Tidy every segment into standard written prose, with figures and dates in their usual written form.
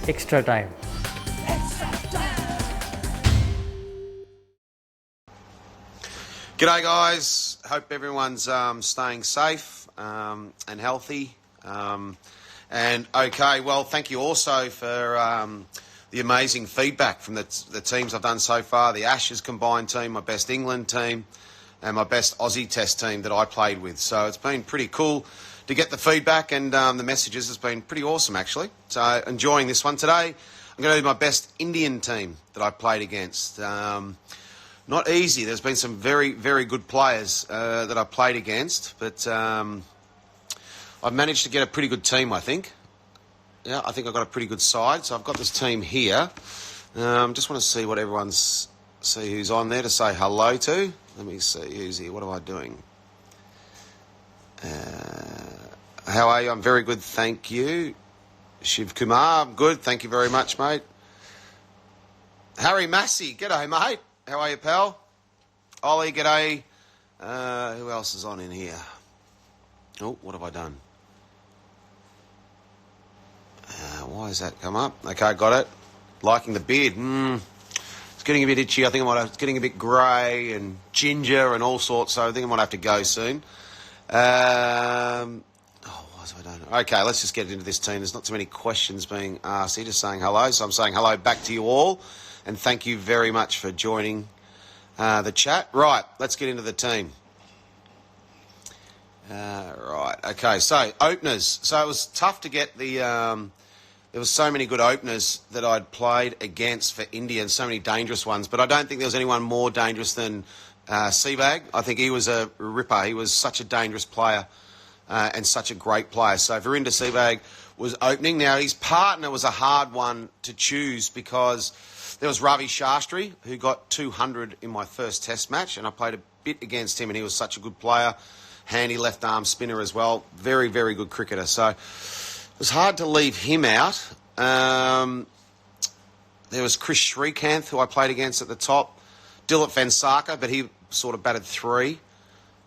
extra time. G'day guys, hope everyone's staying safe and healthy and okay. Well, thank you also for the amazing feedback from the teams I've done so far, the Ashes combined team, my best England team and my best Aussie Test team that I played with. So it's been pretty cool to get the feedback and the messages. Has been pretty awesome actually. So enjoying this one today. I'm going to do my best Indian team that I played against. Not easy. There's been some very, very good players that I played against, but I've managed to get a pretty good team, I think. Yeah, I think I've got a pretty good side. So I've got this team here. Just want to see what see who's on there to say hello to. Let me see who's here. What am I doing? How are you? I'm very good, thank you. Shiv Kumar, I'm good. Thank you very much, mate. Harry Massey, g'day, mate. How are you, pal? Ollie, g'day. Who else is on in here? Oh, what have I done? Why has that come up? Okay, got it. Liking the beard. It's getting a bit itchy. I think it's getting a bit grey and ginger and all sorts, so I think I might have to go soon. What have I done? Okay, let's just get into this team. There's not too many questions being asked here, just saying hello. So I'm saying hello back to you all. And thank you very much for joining the chat. Right, let's get into the team. Right, okay, so openers. So it was tough to get the... there was so many good openers that I'd played against for India and so many dangerous ones. But I don't think there was anyone more dangerous than Sehwag. I think he was a ripper. He was such a dangerous player and such a great player. So Virender Sehwag was opening. Now, his partner was a hard one to choose because... There was Ravi Shastri, who got 200 in my first test match, and I played a bit against him, and he was such a good player. Handy left-arm spinner as well. Very, very good cricketer. So it was hard to leave him out. There was Chris Shreekant, who I played against at the top. Dilip Vansarkar, but he sort of batted 3.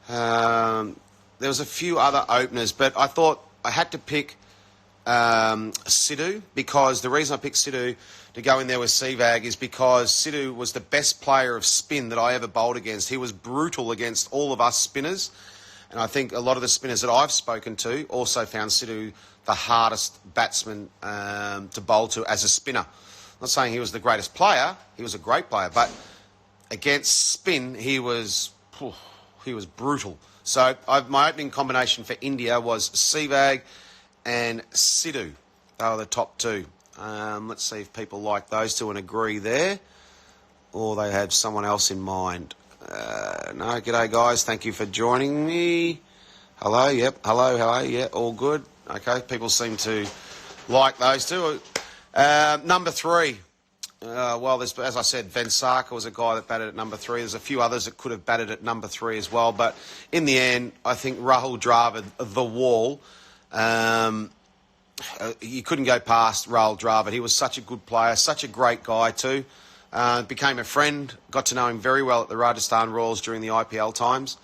There was a few other openers, but I thought I had to pick Sidhu, because the reason I picked Sidhu to go in there with Sehwag is because Sidhu was the best player of spin that I ever bowled against. He was brutal against all of us spinners, and I think a lot of the spinners that I've spoken to also found Sidhu the hardest batsman to bowl to as a spinner. I'm not saying he was the greatest player, he was a great player, but against spin he was brutal. So my opening combination for India was Sehwag and Sidhu. They were the top two. Let's see if people like those two and agree there, or they have someone else in mind. No, g'day guys, thank you for joining me. Hello, yep, hello, how are you? Yeah, all good. Okay, people seem to like those two. Number 3. Well, as I said, Vansarkar was a guy that batted at number 3. There's a few others that could have batted at number 3 as well, but in the end, I think Rahul Dravid, the wall, you couldn't go past Rahul Dravid. He was such a good player, such a great guy too. Became a friend, got to know him very well at the Rajasthan Royals during the IPL times,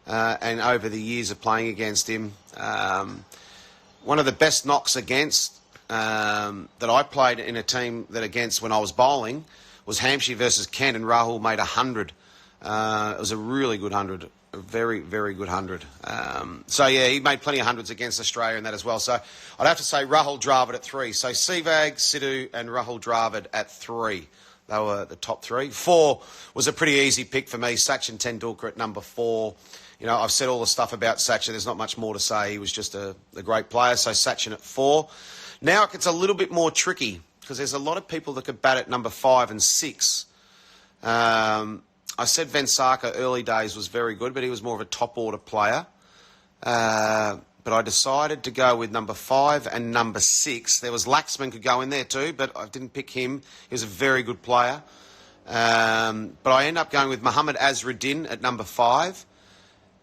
and over the years of playing against him. One of the best knocks against that I played in a team that against when I was bowling was Hampshire versus Kent, and Rahul made 100. It was a really good 100. A very, very good 100. So, yeah, he made plenty of hundreds against Australia and that as well. So, I'd have to say Rahul Dravid at 3. So, Sehwag, Sidhu and Rahul Dravid at 3. They were the top 3. 4 was a pretty easy pick for me. Sachin Tendulkar at number 4. You know, I've said all the stuff about Sachin. There's not much more to say. He was just a great player. So, Sachin at 4. Now, it gets a little bit more tricky because there's a lot of people that could bat at number 5 and 6. I said Vansarkar early days was very good, but he was more of a top-order player. But I decided to go with number 5 and number 6. There was Laxman could go in there too, but I didn't pick him. He was a very good player. But I ended up going with Mohammad Azharuddin at number 5.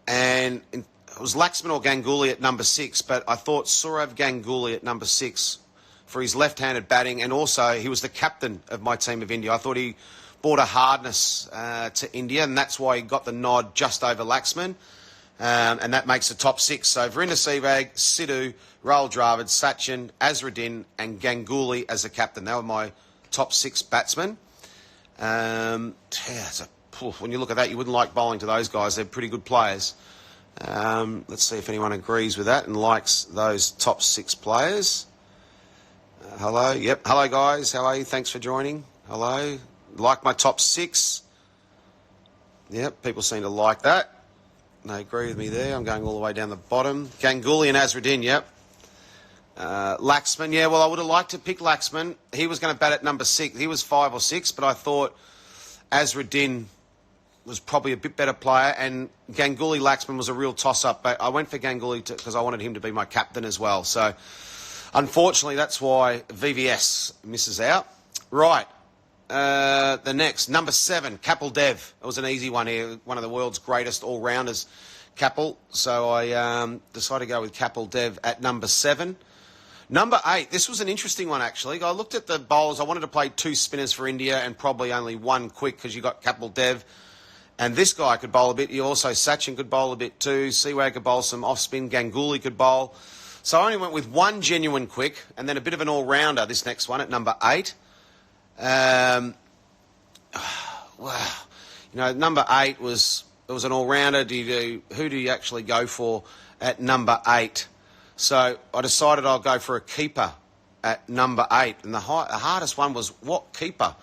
And it was Laxman or Ganguly at number 6, but I thought Sourav Ganguly at number 6 for his left-handed batting, and also he was the captain of my team of India. I thought he brought a hardness to India, and that's why he got the nod just over Laxman. and that makes the top 6. So Virender Sehwag, Sidhu, Rahul Dravid, Sachin, Azharuddin and Ganguly as the captain. They were my top 6 batsmen. When you look at that, you wouldn't like bowling to those guys. They're pretty good players. Let's see if anyone agrees with that and likes those top 6 players. Hello. Yep. Hello, guys. How are you? Thanks for joining. Hello. Like my top 6. Yep. People seem to like that. They agree with me there. I'm going all the way down the bottom. Ganguly and Azharuddin. Yep. Laxman. Yeah, well, I would have liked to pick Laxman. He was going to bat at number 6. He was 5 or 6, but I thought Azharuddin was probably a bit better player, and Ganguly Laxman was a real toss-up, but I went for Ganguly because I wanted him to be my captain as well. So, unfortunately, that's why VVS misses out. Right, the next, number 7, Kapil Dev. It was an easy one here, one of the world's greatest all-rounders, Kapil. So I decided to go with Kapil Dev at number 7. Number 8, this was an interesting one, actually. I looked at the bowlers. I wanted to play 2 spinners for India and probably only 1 quick because you got Kapil Dev. And this guy could bowl a bit. You also, Sachin could bowl a bit too. Sehwag could bowl some off-spin. Ganguly could bowl. So I only went with 1 genuine quick and then a bit of an all-rounder, this next one at number 8. Wow. Number 8 was an all-rounder. Who do you actually go for at number 8? So I decided I'll go for a keeper at number 8. And the hardest one was, what keeper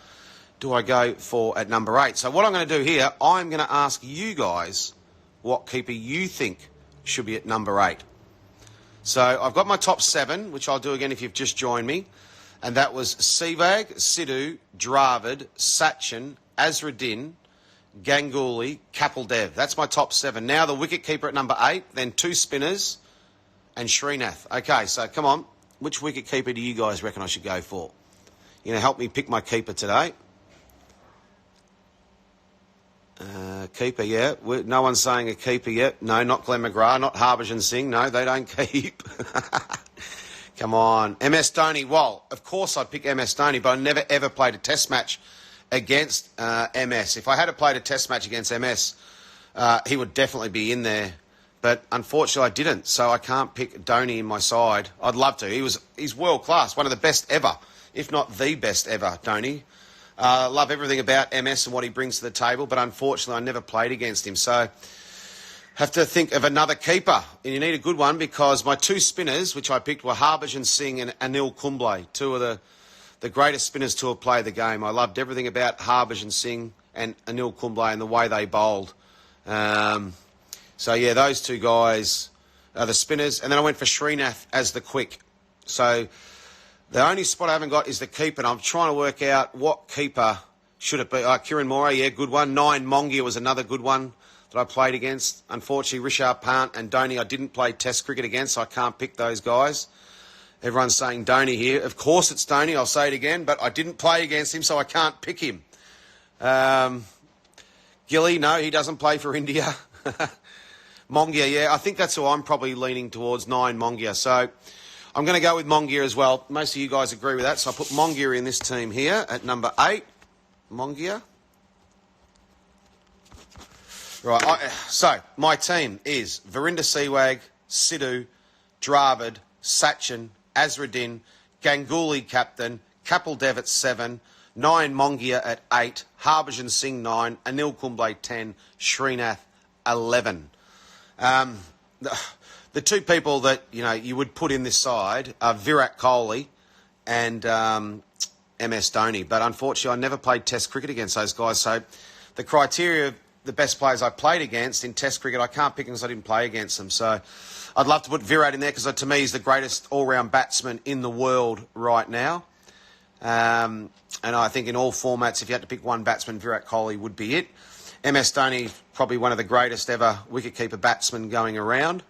do I go for at number 8? So what I'm going to do here, I'm going to ask you guys what keeper you think should be at number 8. So I've got my top 7, which I'll do again if you've just joined me. And that was Sehwag, Sidhu, Dravid, Sachin, Azharuddin, Ganguly, Kapil Dev. That's my top 7. Now the wicket keeper at number 8, then 2 spinners and Shreenath. Okay, so come on. Which wicket keeper do you guys reckon I should go for? You're going to help me pick my keeper today. Keeper, yeah. No one's saying a keeper yet. No, not Glenn McGrath, not Harbhajan Singh. No, they don't keep. Come on. MS Dhoni. Well, of course I'd pick MS Dhoni, but I never ever played a test match against MS. If I had played a test match against MS, he would definitely be in there. But unfortunately I didn't, so I can't pick Dhoni in my side. I'd love to. He's world class, one of the best ever, if not the best ever, Dhoni. Love everything about MS and what he brings to the table, but unfortunately I never played against him. So have to think of another keeper, and you need a good one because my 2 spinners, which I picked, were Harbhajan Singh and Anil Kumble, 2 of the greatest spinners to have played the game. I loved everything about Harbhajan Singh and Anil Kumble and the way they bowled. So, yeah, those 2 guys are the spinners. And then I went for Shreenath as the quick. So the only spot I haven't got is the keeper, and I'm trying to work out what keeper should it be. Kiran Moore, yeah, good one. 9 Mongia was another good one that I played against. Unfortunately, Rishabh Pant and Dhoni I didn't play Test cricket against, so I can't pick those guys. Everyone's saying Dhoni here. Of course it's Dhoni, I'll say it again, but I didn't play against him, so I can't pick him. Gilly, no, he doesn't play for India. Mongia, yeah, I think that's who I'm probably leaning towards, 9 Mongia. So I'm going to go with Mongia as well. Most of you guys agree with that, so I put Mongia in this team here at number 8. Mongia. Right, so my team is Virender Sehwag, Sidhu, Dravid, Sachin, Azharuddin, Ganguly captain, Kapil Dev at 7, 9 Mongia at 8, Harbhajan Singh 9, Anil Kumble 10, Shreenath 11. The 2 people that you would put in this side are Virat Kohli and MS Dhoni, but unfortunately I never played Test cricket against those guys. So the criteria of the best players I played against in Test cricket, I can't pick them because I didn't play against them. So I'd love to put Virat in there because to me he's the greatest all-round batsman in the world right now. And I think in all formats, if you had to pick one batsman, Virat Kohli would be it. MS Dhoni, probably one of the greatest ever wicketkeeper batsmen going around.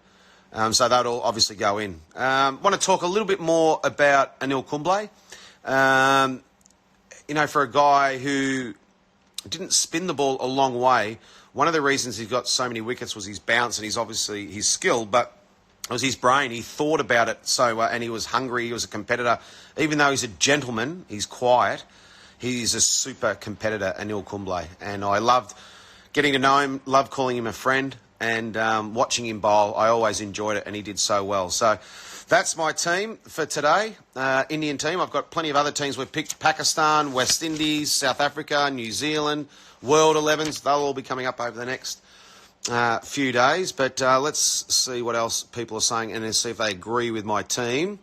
So that'll obviously go in. Want to talk a little bit more about Anil Kumble. For a guy who didn't spin the ball a long way, one of the reasons he got so many wickets was his bounce and his skill, but it was his brain. He thought about it and he was hungry. He was a competitor. Even though he's a gentleman, he's quiet. He's a super competitor, Anil Kumble. And I loved getting to know him, loved calling him a friend. and watching him bowl, I always enjoyed it, and he did so well. So that's my team for today, Indian team. I've got plenty of other teams. We've picked Pakistan, West Indies, South Africa, New Zealand, World 11s. They'll all be coming up over the next few days. But let's see what else people are saying and see if they agree with my team.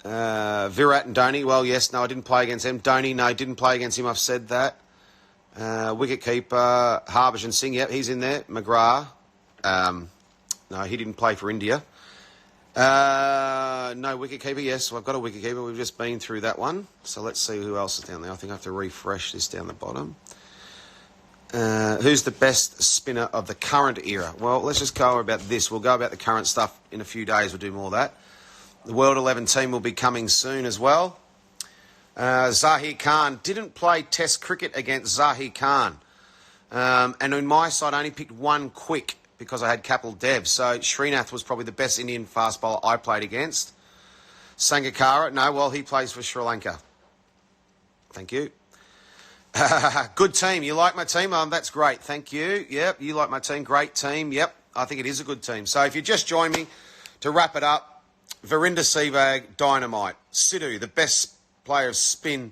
Virat and Dhoni, well, yes, no, I didn't play against him. Dhoni, no, didn't play against him, I've said that. Wicketkeeper, Harbhajan Singh, yep, he's in there. McGrath, no, he didn't play for India. No wicketkeeper, yes, well, I've got a wicketkeeper. We've just been through that one. So let's see who else is down there. I think I have to refresh this down the bottom. Who's the best spinner of the current era? Well, let's just go about this. We'll go about the current stuff in a few days. We'll do more of that. The World 11 team will be coming soon as well. Zahir Khan didn't play Test cricket against Zahir Khan. And in my side, I only picked one quick because I had Kapil Dev. So Srinath was probably the best Indian fast bowler I played against. Sangakkara, no, well, he plays for Sri Lanka. Thank you. Good team. You like my team? That's great. Thank you. Yep, you like my team. Great team. Yep, I think it is a good team. So if you just join me to wrap it up, Virender Sehwag, dynamite. Sidhu, the best player of spin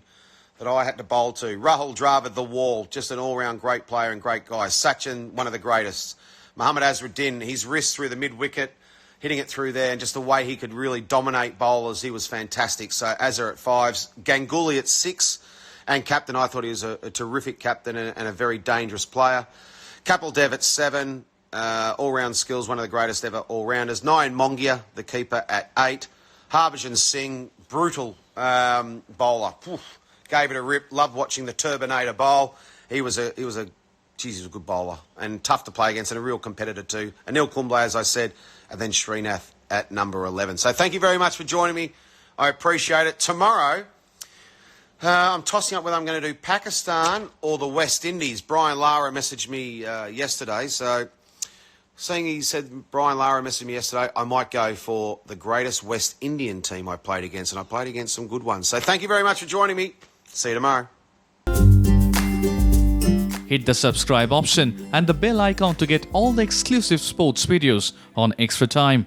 that I had to bowl to. Rahul Dravid, the wall, just an all-round great player and great guy. Sachin, one of the greatest. Mohammad Azharuddin, his wrist through the mid-wicket, hitting it through there, and just the way he could really dominate bowlers, he was fantastic. So Azhar at 5s, Ganguly at 6, and captain, I thought he was a terrific captain and a very dangerous player. Kapil Dev at 7, all-round skills, one of the greatest ever all-rounders. Nayan Mongia, the keeper, at 8. Harbhajan Singh, brutal bowler. Oof, gave it a rip. Loved watching the Turbinator bowl. He was a good bowler and tough to play against and a real competitor too. Anil Kumble, as I said, and then Srinath at number 11. So thank you very much for joining me. I appreciate it. Tomorrow, I'm tossing up whether I'm going to do Pakistan or the West Indies. Brian Lara messaged me yesterday, so seeing he said Brian Lara messaged me yesterday, I might go for the greatest West Indian team I played against, and I played against some good ones. So thank you very much for joining me. See you tomorrow. Hit the subscribe option and the bell icon to get all the exclusive sports videos on Extra Time.